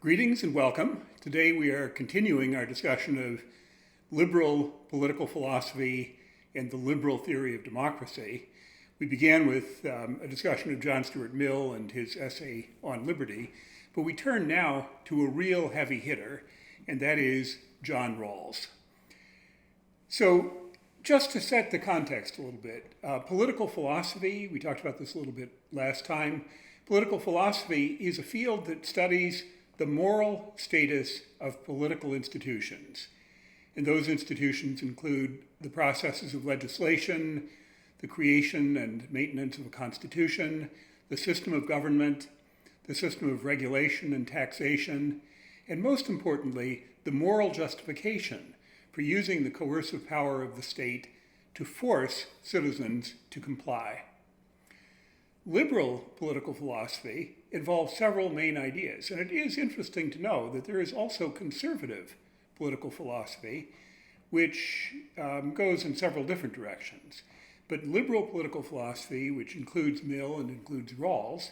Greetings and welcome. Today we are continuing our discussion of liberal political philosophy and the liberal theory of democracy. We began with a discussion of John Stuart Mill and his essay on liberty, but we turn now to a real heavy hitter, and that is John Rawls. So just to set the context a little bit, political philosophy, we talked about this a little bit last time, political philosophy is a field that studies the moral status of political institutions. And those institutions include the processes of legislation, the creation and maintenance of a constitution, the system of government, the system of regulation and taxation, and most importantly, the moral justification for using the coercive power of the state to force citizens to comply. Liberal political philosophy involves several main ideas, and it is interesting to know that there is also conservative political philosophy, which goes in several different directions. But liberal political philosophy, which includes Mill and includes Rawls,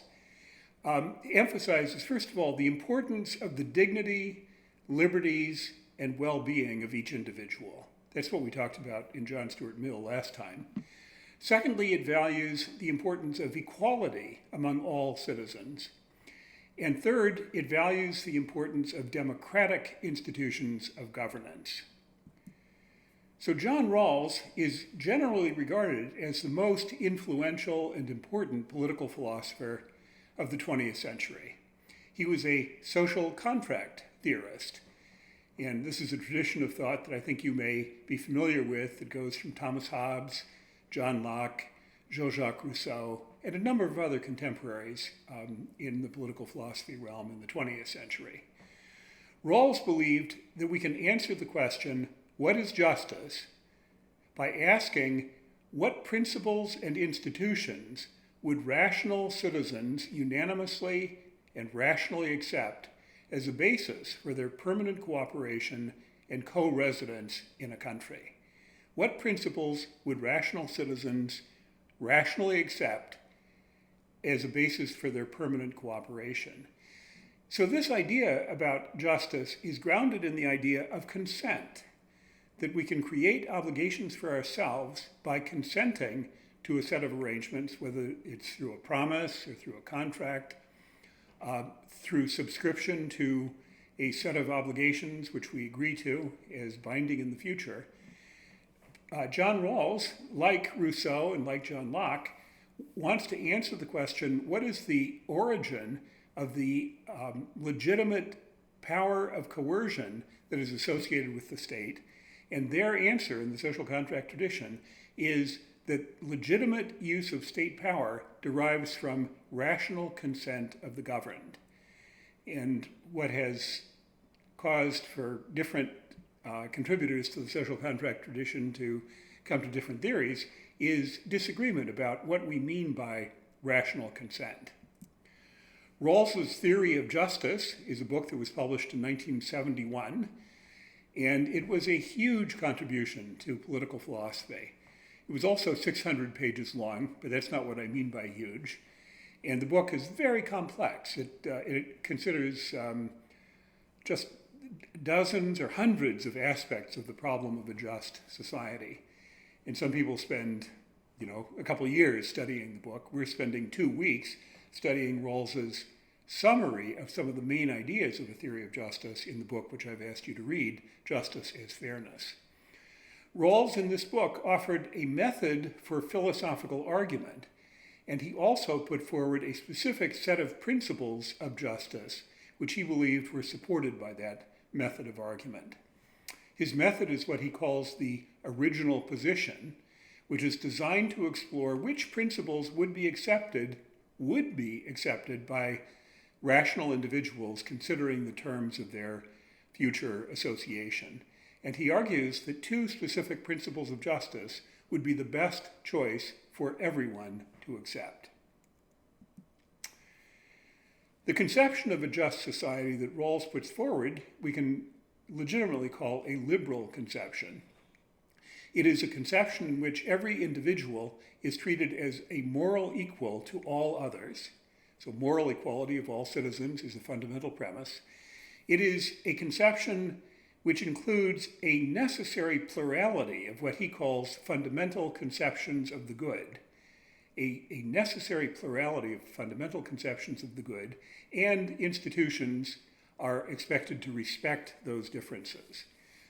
emphasizes, first of all, the importance of the dignity, liberties, and well-being of each individual. That's what we talked about in John Stuart Mill last time. Secondly, it values the importance of equality among all citizens. And third, it values the importance of democratic institutions of governance. So John Rawls is generally regarded as the most influential and important political philosopher of the 20th century. He was a social contract theorist. And this is a tradition of thought that I think you may be familiar with that goes from Thomas Hobbes, John Locke, Jean-Jacques Rousseau, and a number of other contemporaries in the political philosophy realm in the 20th century. Rawls believed that we can answer the question, what is justice, by asking what principles and institutions would rational citizens unanimously and rationally accept as a basis for their permanent cooperation and co-residence in a country. What principles would rational citizens rationally accept as a basis for their permanent cooperation? So this idea about justice is grounded in the idea of consent, that we can create obligations for ourselves by consenting to a set of arrangements, whether it's through a promise or through a contract, through subscription to a set of obligations which we agree to as binding in the future. John Rawls, like Rousseau and like John Locke, wants to answer the question, what is the origin of the legitimate power of coercion that is associated with the state? And their answer in the social contract tradition is that legitimate use of state power derives from rational consent of the governed. And what has caused for different contributors to the social contract tradition to come to different theories is disagreement about what we mean by rational consent. Rawls's Theory of Justice is a book that was published in 1971, and it was a huge contribution to political philosophy. It was also 600 pages long, but that's not what I mean by huge. And the book is very complex. It considers just dozens or hundreds of aspects of the problem of a just society. And some people spend, a couple of years studying the book. We're spending 2 weeks studying Rawls's summary of some of the main ideas of a theory of justice in the book, which I've asked you to read, Justice as Fairness. Rawls in this book offered a method for philosophical argument, and he also put forward a specific set of principles of justice, which he believed were supported by that method of argument. His method is what he calls the original position, which is designed to explore which principles would be accepted by rational individuals considering the terms of their future association. And he argues that 2 specific principles of justice would be the best choice for everyone to accept. The conception of a just society that Rawls puts forward, we can legitimately call a liberal conception. It is a conception in which every individual is treated as a moral equal to all others. So moral equality of all citizens is a fundamental premise. It is a conception which includes a necessary plurality of what he calls fundamental conceptions of the good, a necessary plurality of fundamental conceptions of the good, and institutions are expected to respect those differences.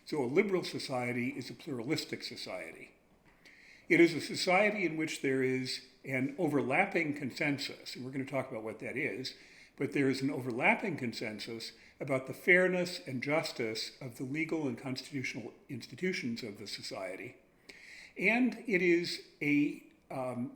So a liberal society is a pluralistic society. It is a society in which there is an overlapping consensus, and we're going to talk about what that is, but there is an overlapping consensus about the fairness and justice of the legal and constitutional institutions of the society. And it is a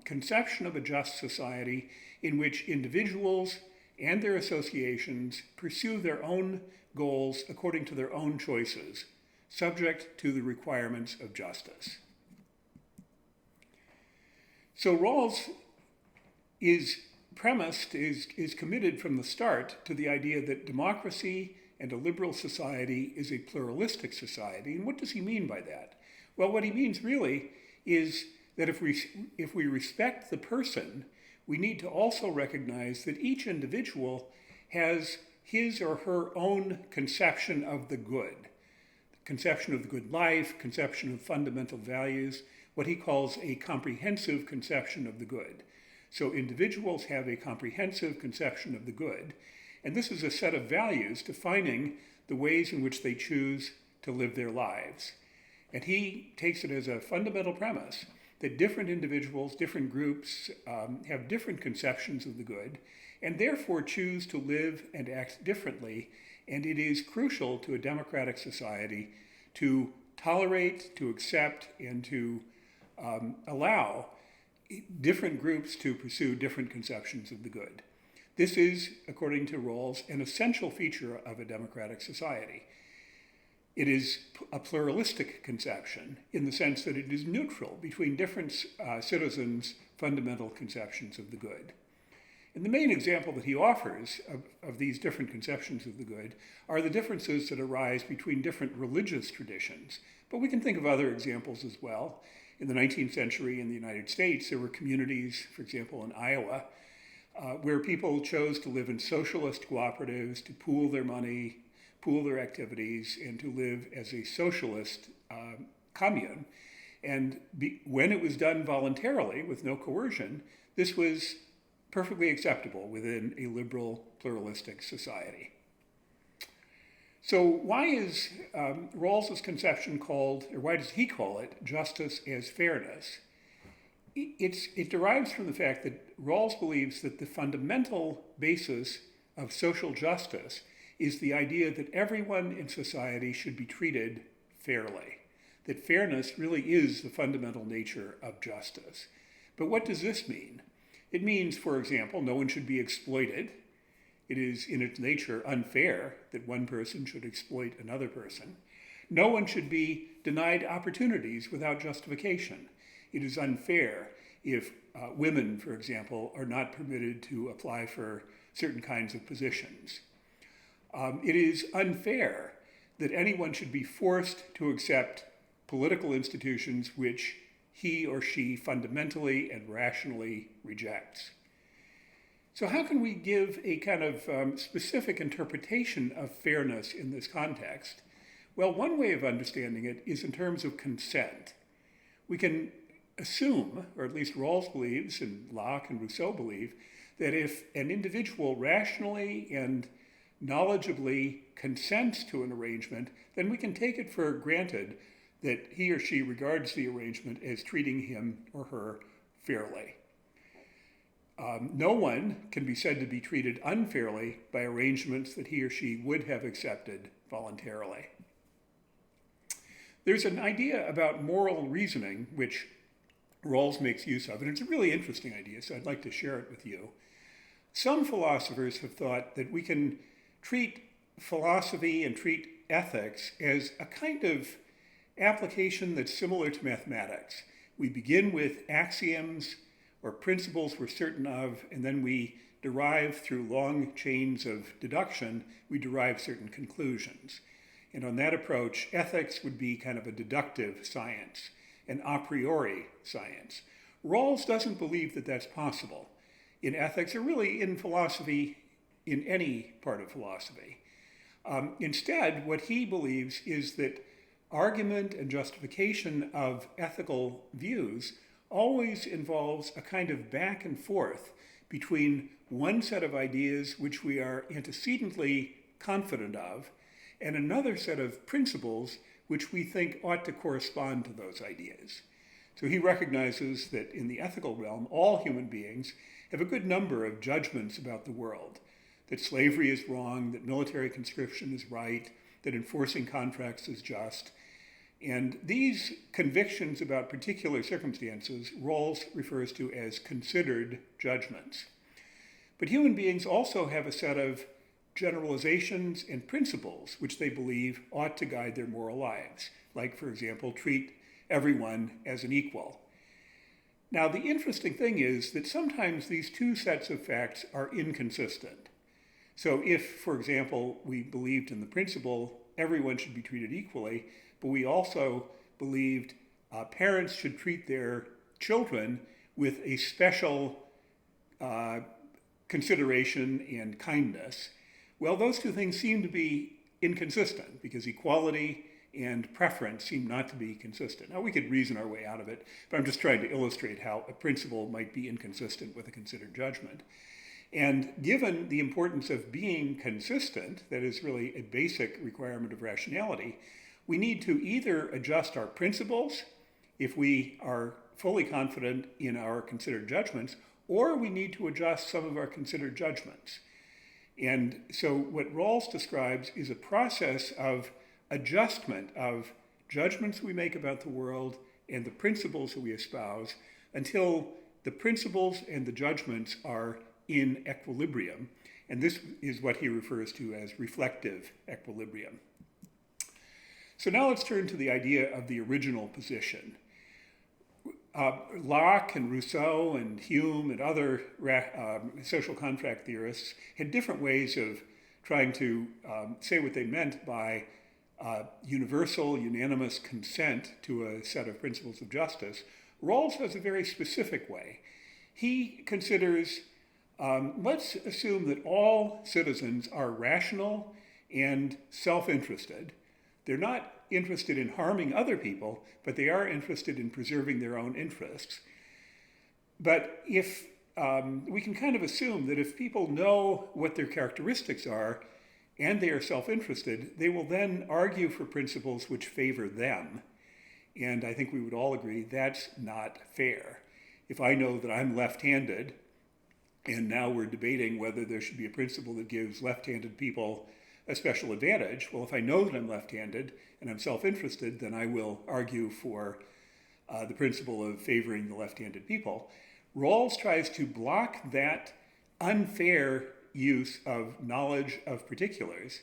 conception of a just society in which individuals and their associations pursue their own goals according to their own choices, subject to the requirements of justice. So Rawls is committed from the start to the idea that democracy and a liberal society is a pluralistic society. And what does he mean by that? Well, what he means really is that if we respect the person, we need to also recognize that each individual has his or her own conception of the good, conception of the good life, conception of fundamental values, what he calls a comprehensive conception of the good. So individuals have a comprehensive conception of the good, and this is a set of values defining the ways in which they choose to live their lives. And he takes it as a fundamental premise that different individuals, different groups have different conceptions of the good, and therefore choose to live and act differently. And it is crucial to a democratic society to tolerate, to accept, and to allow different groups to pursue different conceptions of the good. This is, according to Rawls, an essential feature of a democratic society. It is a pluralistic conception in the sense that it is neutral between different citizens' fundamental conceptions of the good. And the main example that he offers of these different conceptions of the good are the differences that arise between different religious traditions. But we can think of other examples as well. In the 19th century in the United States, there were communities, for example, in Iowa, where people chose to live in socialist cooperatives, to pool their money, pool their activities, and to live as a socialist commune. And when it was done voluntarily, with no coercion, this was perfectly acceptable within a liberal, pluralistic society. So why is Rawls's conception called, or why does he call it, justice as fairness? It derives from the fact that Rawls believes that the fundamental basis of social justice is the idea that everyone in society should be treated fairly, that fairness really is the fundamental nature of justice. But what does this mean? It means, for example, no one should be exploited. It is in its nature unfair that one person should exploit another person. No one should be denied opportunities without justification. It is unfair if women, for example, are not permitted to apply for certain kinds of positions. It is unfair that anyone should be forced to accept political institutions which he or she fundamentally and rationally rejects. So how can we give a kind of specific interpretation of fairness in this context? Well, one way of understanding it is in terms of consent. We can assume, or at least Rawls believes, and Locke and Rousseau believe, that if an individual rationally and knowledgeably consents to an arrangement, then we can take it for granted that he or she regards the arrangement as treating him or her fairly. No one can be said to be treated unfairly by arrangements that he or she would have accepted voluntarily. There's an idea about moral reasoning which Rawls makes use of, and it's a really interesting idea, so I'd like to share it with you. Some philosophers have thought that we can treat philosophy and treat ethics as a kind of application that's similar to mathematics. We begin with axioms or principles we're certain of, and then we derive through long chains of deduction, we derive certain conclusions. And on that approach, ethics would be kind of a deductive science, an a priori science. Rawls doesn't believe that that's possible in ethics, or really in philosophy, in any part of philosophy. Instead, what he believes is that argument and justification of ethical views always involves a kind of back and forth between one set of ideas which we are antecedently confident of and another set of principles which we think ought to correspond to those ideas. So he recognizes that in the ethical realm, all human beings have a good number of judgments about the world, that slavery is wrong, that military conscription is right, that enforcing contracts is just. And these convictions about particular circumstances, Rawls refers to as considered judgments. But human beings also have a set of generalizations and principles which they believe ought to guide their moral lives, like, for example, treat everyone as an equal. Now, the interesting thing is that sometimes these two sets of facts are inconsistent. So if, for example, we believed in the principle everyone should be treated equally, but we also believed parents should treat their children with a special consideration and kindness, well, those two things seem to be inconsistent because equality and preference seem not to be consistent. Now, we could reason our way out of it, but I'm just trying to illustrate how a principle might be inconsistent with a considered judgment. And given the importance of being consistent, that is really a basic requirement of rationality, we need to either adjust our principles if we are fully confident in our considered judgments, or we need to adjust some of our considered judgments. And so what Rawls describes is a process of adjustment of judgments we make about the world and the principles that we espouse until the principles and the judgments are in equilibrium. And this is what he refers to as reflective equilibrium. So now let's turn to the idea of the original position. Locke and Rousseau and Hume and other social contract theorists had different ways of trying to say what they meant by universal, unanimous consent to a set of principles of justice. Rawls has a very specific way. He considers, let's assume that all citizens are rational and self-interested. They're not interested in harming other people, but they are interested in preserving their own interests. But if we can kind of assume that if people know what their characteristics are and they are self-interested, they will then argue for principles which favor them. And I think we would all agree that's not fair. If I know that I'm left-handed, and now we're debating whether there should be a principle that gives left-handed people a special advantage, well, if I know that I'm left-handed and I'm self-interested, then I will argue for the principle of favoring the left-handed people. Rawls tries to block that unfair use of knowledge of particulars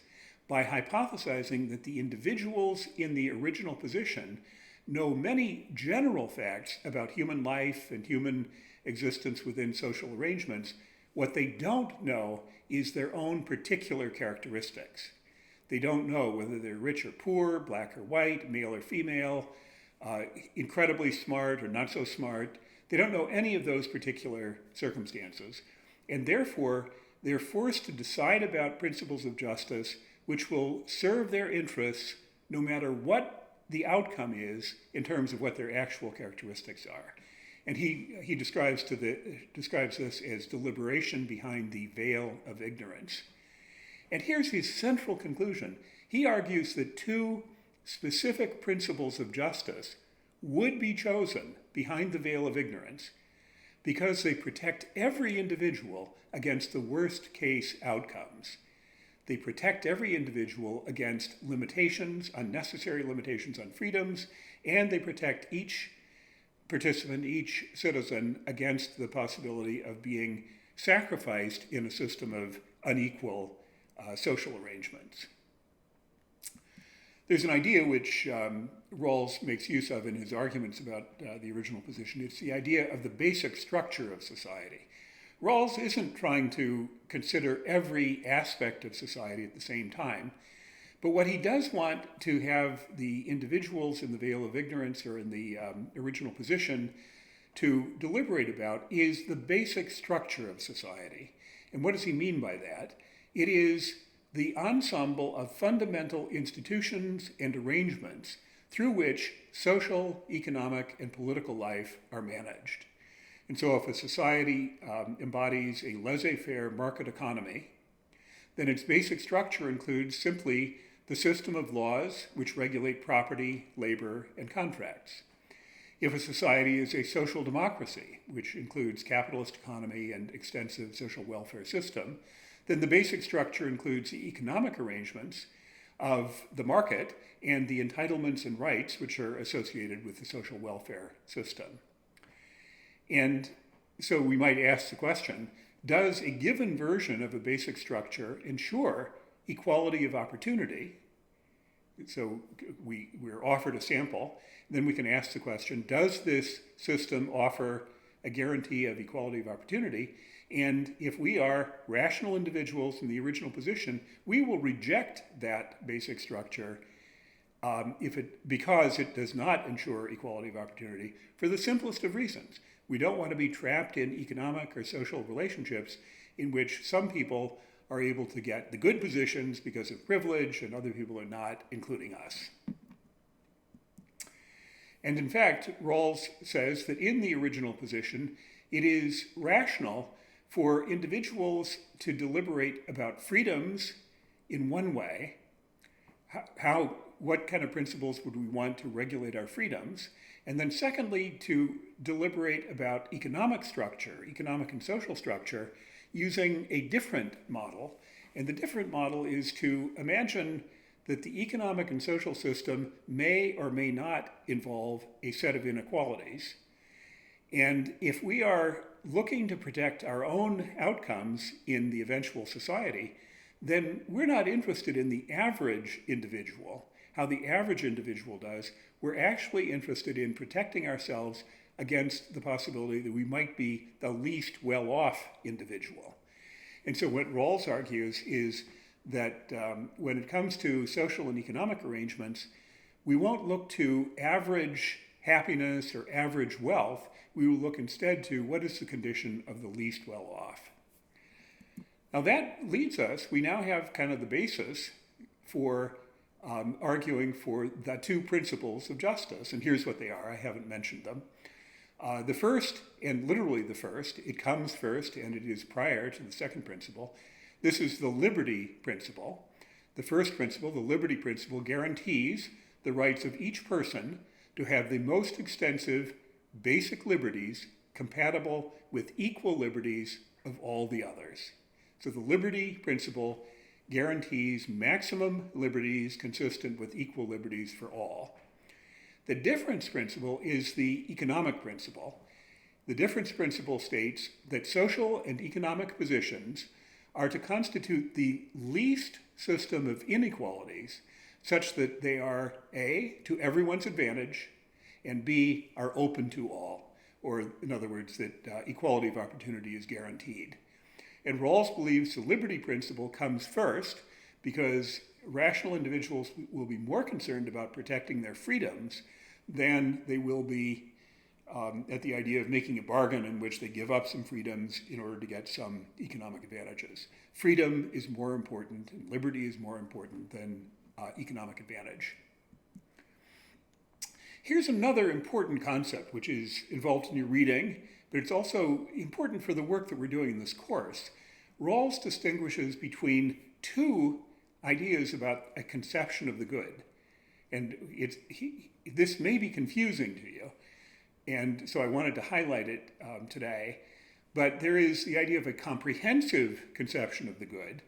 by hypothesizing that the individuals in the original position know many general facts about human life and human existence within social arrangements. What they don't know is their own particular characteristics. They don't know whether they're rich or poor, black or white, male or female, incredibly smart or not so smart. They don't know any of those particular circumstances. And therefore, they're forced to decide about principles of justice which will serve their interests no matter what the outcome is in terms of what their actual characteristics are. And he describes this as deliberation behind the veil of ignorance. And here's his central conclusion. He argues that two specific principles of justice would be chosen behind the veil of ignorance because they protect every individual against the worst case outcomes. They protect every individual against limitations, unnecessary limitations on freedoms, and they protect each participant, each citizen, against the possibility of being sacrificed in a system of unequal social arrangements. There's an idea which Rawls makes use of in his arguments about the original position. It's the idea of the basic structure of society. Rawls isn't trying to consider every aspect of society at the same time, but what he does want to have the individuals in the veil of ignorance or in the original position to deliberate about is the basic structure of society. And what does he mean by that? It is the ensemble of fundamental institutions and arrangements through which social, economic, and political life are managed. And so if a society embodies a laissez-faire market economy, then its basic structure includes simply the system of laws which regulate property, labor, and contracts. If a society is a social democracy, which includes capitalist economy and extensive social welfare system, then the basic structure includes the economic arrangements of the market and the entitlements and rights which are associated with the social welfare system. And so we might ask the question, does a given version of a basic structure ensure equality of opportunity? So we're offered a sample, then we can ask the question, does this system offer a guarantee of equality of opportunity? And if we are rational individuals in the original position, we will reject that basic structure because it does not ensure equality of opportunity for the simplest of reasons. We don't want to be trapped in economic or social relationships in which some people are able to get the good positions because of privilege and other people are not, including us. And in fact, Rawls says that in the original position, it is rational for individuals to deliberate about freedoms in one way. What kind of principles would we want to regulate our freedoms? And then secondly, to deliberate about economic structure, economic and social structure, using a different model. And the different model is to imagine that the economic and social system may or may not involve a set of inequalities. And if we are looking to protect our own outcomes in the eventual society, then we're not interested in the average individual, how the average individual does. We're actually interested in protecting ourselves against the possibility that we might be the least well-off individual. And so what Rawls argues is that when it comes to social and economic arrangements, we won't look to average happiness or average wealth. We will look instead to what is the condition of the least well-off. Now that leads us, we now have kind of the basis for arguing for the two principles of justice. And here's what they are. I haven't mentioned them. The first, and literally the first, it comes first and it is prior to the second principle. This is the liberty principle. The first principle, the liberty principle, guarantees the rights of each person to have the most extensive basic liberties compatible with equal liberties of all the others. So the liberty principle guarantees maximum liberties consistent with equal liberties for all. The difference principle is the economic principle. The difference principle states that social and economic positions are to constitute the least system of inequalities such that they are A, to everyone's advantage, and B, are open to all, or in other words, that equality of opportunity is guaranteed. And Rawls believes the liberty principle comes first because rational individuals will be more concerned about protecting their freedoms than they will be at the idea of making a bargain in which they give up some freedoms in order to get some economic advantages. Freedom is more important and liberty is more important than economic advantage. Here's another important concept which is involved in your reading, but it's also important for the work that we're doing in this course. Rawls distinguishes between two ideas about a conception of the good. And this may be confusing to you, and so I wanted to highlight it today. But there is the idea of a comprehensive conception of the good,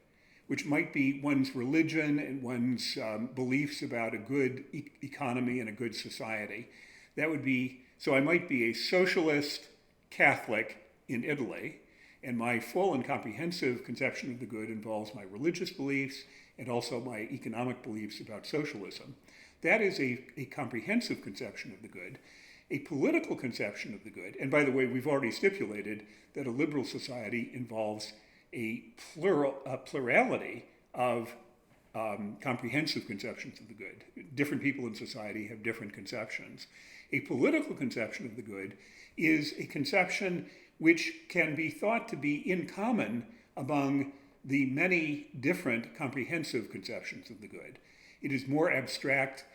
which might be one's religion and one's beliefs about a good economy and a good society. That would be, so I might be a socialist Catholic in Italy, and my full and comprehensive conception of the good involves my religious beliefs and also my economic beliefs about socialism. That is a comprehensive conception of the good. A political conception of the good, and by the way, we've already stipulated that a liberal society involves a plurality of comprehensive conceptions of the good. Different people in society have different conceptions. A political conception of the good is a conception which can be thought to be in common among the many different comprehensive conceptions of the good. It is more abstract.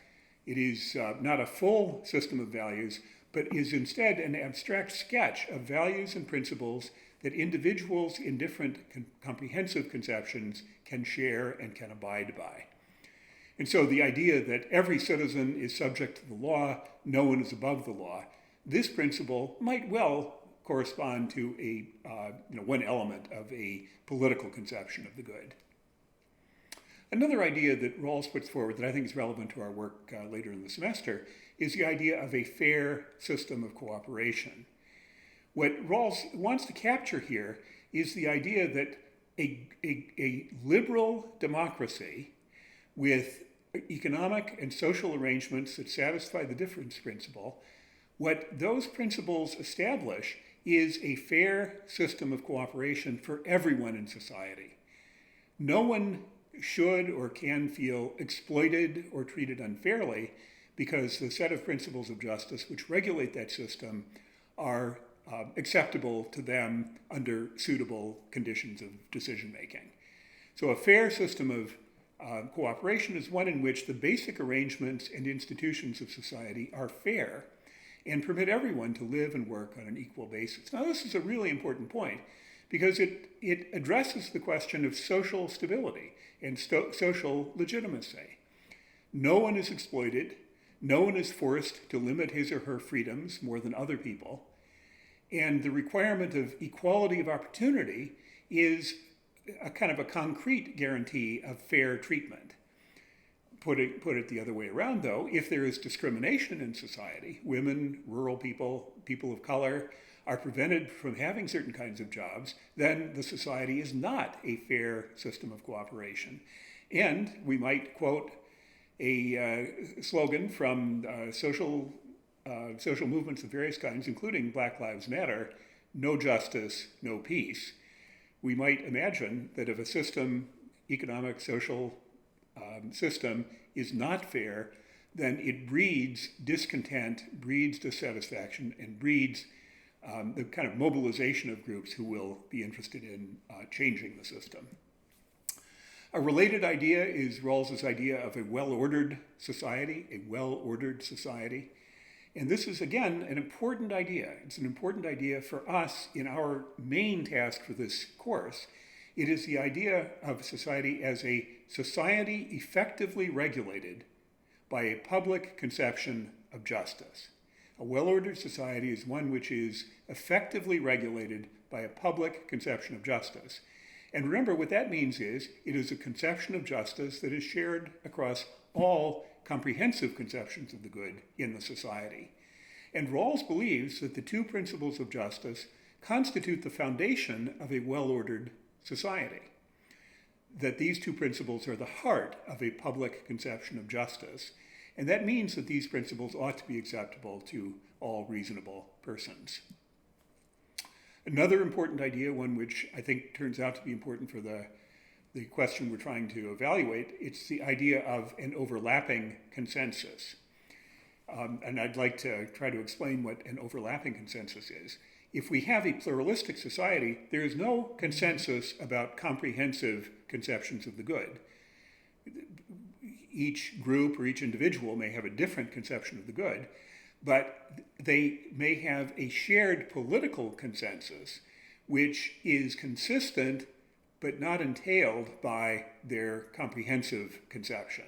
It is not a full system of values, but is instead an abstract sketch of values and principles that individuals in different comprehensive conceptions can share and can abide by. And so the idea that every citizen is subject to the law, no one is above the law, this principle might well correspond to one element of a political conception of the good. Another idea that Rawls puts forward that I think is relevant to our work later in the semester is the idea of a fair system of cooperation. What Rawls wants to capture here is the idea that a liberal democracy with economic and social arrangements that satisfy the difference principle, what those principles establish is a fair system of cooperation for everyone in society. No one should or can feel exploited or treated unfairly because the set of principles of justice which regulate that system are acceptable to them under suitable conditions of decision making. So a fair system of cooperation is one in which the basic arrangements and institutions of society are fair and permit everyone to live and work on an equal basis. Now, this is a really important point because it addresses the question of social stability and social legitimacy. No one is exploited. No one is forced to limit his or her freedoms more than other people. And the requirement of equality of opportunity is a kind of a concrete guarantee of fair treatment. Put it the other way around, though, if there is discrimination in society, women, rural people, people of color are prevented from having certain kinds of jobs, then the society is not a fair system of cooperation. And we might quote a slogan from social movements of various kinds, including Black Lives Matter, no justice, no peace. We might imagine that if a system, economic, social system, is not fair, then it breeds discontent, breeds dissatisfaction, and breeds the kind of mobilization of groups who will be interested in changing the system. A related idea is Rawls's idea of a well-ordered society, And this is, again, an important idea. It's an important idea for us in our main task for this course. It is the idea of society as a society effectively regulated by a public conception of justice. A well-ordered society is one which is effectively regulated by a public conception of justice. And remember, what that means is it is a conception of justice that is shared across all comprehensive conceptions of the good in the society. And Rawls believes that the two principles of justice constitute the foundation of a well-ordered society, that these two principles are the heart of a public conception of justice, and that means that these principles ought to be acceptable to all reasonable persons. Another important idea, one which I think turns out to be important for the question we're trying to evaluate, it's the idea of an overlapping consensus. And I'd like to try to explain what an overlapping consensus is. If we have a pluralistic society, there is no consensus about comprehensive conceptions of the good. Each group or each individual may have a different conception of the good, but they may have a shared political consensus which is consistent but not entailed by their comprehensive conception.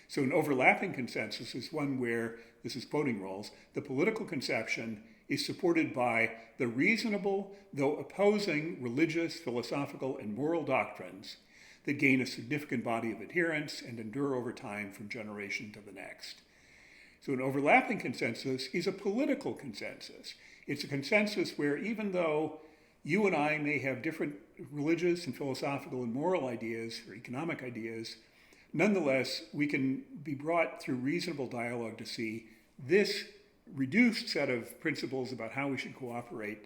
So an overlapping consensus is one where, this is quoting Rawls, the political conception is supported by the reasonable, though opposing religious, philosophical, and moral doctrines that gain a significant body of adherents and endure over time from generation to the next. So an overlapping consensus is a political consensus. It's a consensus where even though you and I may have different religious and philosophical and moral ideas or economic ideas, nonetheless, we can be brought through reasonable dialogue to see this reduced set of principles about how we should cooperate.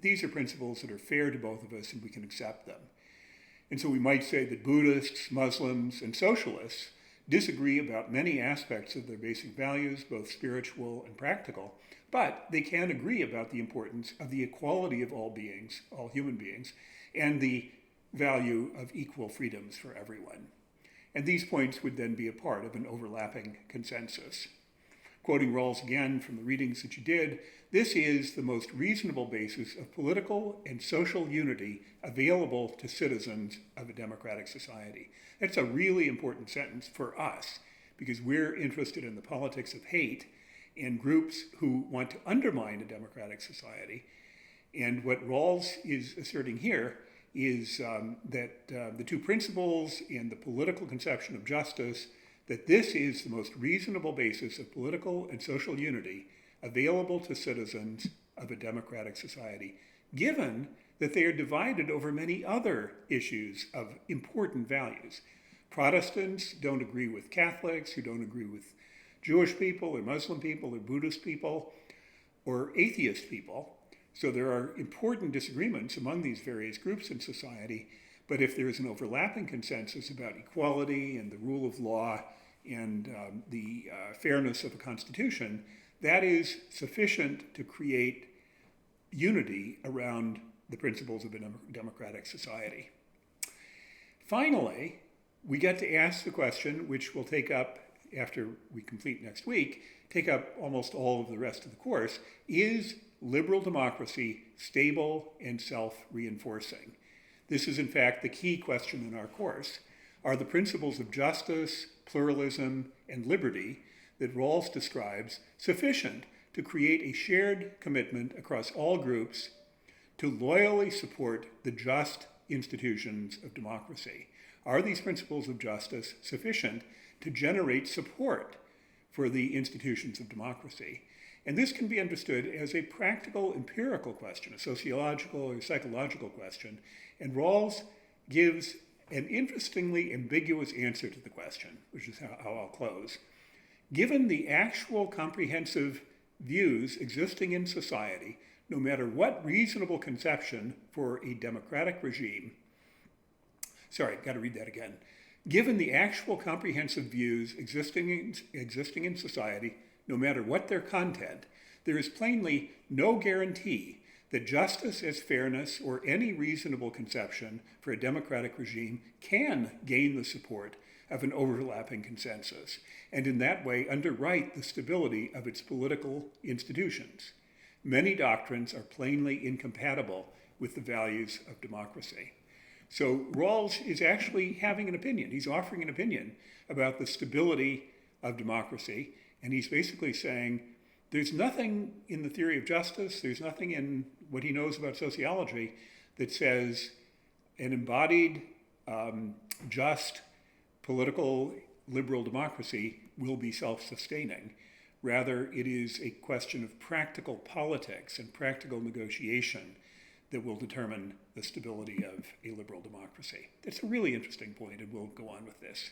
These are principles that are fair to both of us and we can accept them. And so we might say that Buddhists, Muslims, and socialists disagree about many aspects of their basic values, both spiritual and practical, but they can agree about the importance of the equality of all beings, all human beings, and the value of equal freedoms for everyone. And these points would then be a part of an overlapping consensus. Quoting Rawls again from the readings that you did, this is the most reasonable basis of political and social unity available to citizens of a democratic society. That's a really important sentence for us because we're interested in the politics of hate and groups who want to undermine a democratic society. And what Rawls is asserting here is that the two principles and the political conception of justice, that this is the most reasonable basis of political and social unity available to citizens of a democratic society, given that they are divided over many other issues of important values. Protestants don't agree with Catholics, who don't agree with Jewish people or Muslim people or Buddhist people or atheist people. So there are important disagreements among these various groups in society, but if there is an overlapping consensus about equality and the rule of law and the fairness of a constitution, that is sufficient to create unity around the principles of a democratic society. Finally, we get to ask the question, which we'll take up after we complete next week, take up almost all of the rest of the course, is liberal democracy stable and self-reinforcing? This is in fact the key question in our course. Are the principles of justice, pluralism, and liberty that Rawls describes sufficient to create a shared commitment across all groups to loyally support the just institutions of democracy? Are these principles of justice sufficient to generate support for the institutions of democracy? And this can be understood as a practical, empirical question, a sociological or psychological question. And Rawls gives an interestingly ambiguous answer to the question, which is how I'll close. Given the actual comprehensive views existing in society, no matter what reasonable conception for a democratic regime, Given the actual comprehensive views existing in society, no matter what their content, there is plainly no guarantee that justice as fairness or any reasonable conception for a democratic regime can gain the support of an overlapping consensus, and in that way underwrite the stability of its political institutions. Many doctrines are plainly incompatible with the values of democracy. So Rawls is actually having an opinion. He's offering an opinion about the stability of democracy, and he's basically saying there's nothing in the theory of justice, there's nothing in what he knows about sociology that says an embodied, just, political, liberal democracy will be self-sustaining. Rather, it is a question of practical politics and practical negotiation that will determine the stability of a liberal democracy. That's a really interesting point, and we'll go on with this.